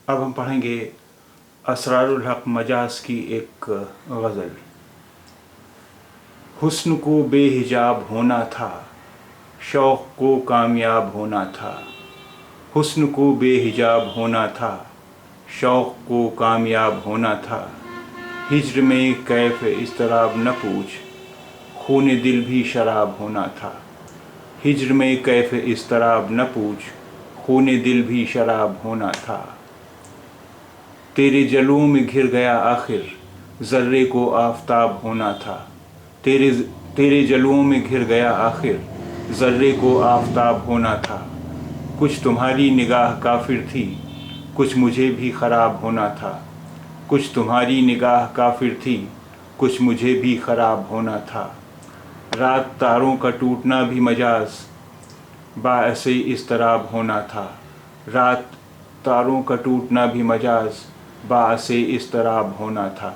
अब हम पढ़ेंगे असरारुल हक मजाज की एक गज़ल। हुस्न को बेहिजाब होना था, शौक़ को कामयाब होना था। हुस्न को बेहिजाब होना था, शौक़ को कामयाब होना था। हिज्र में कैफ़ इज़्तिराब न पूछ, खून दिल भी शराब होना था। हिज्र में कैफ़ इज़्तिराब न पूछ, खून दिल भी शराब होना था। तेरे जलवों में घिर गया आखिर, ज़र्रे को आफ़ताब होना था। तेरे जलवों में घिर गया आखिर, ज़र्रे को आफ़ताब होना था। कुछ तुम्हारी निगाह काफिर थी, कुछ मुझे भी ख़राब होना था। कुछ तुम्हारी निगाह काफिर थी, कुछ मुझे भी ख़राब होना था। रात तारों का टूटना भी मजाज, बाअसे इज़्तिराब होना था। रात तारों का टूटना भी मजाज, बाअसे इज़्तिराब होना था।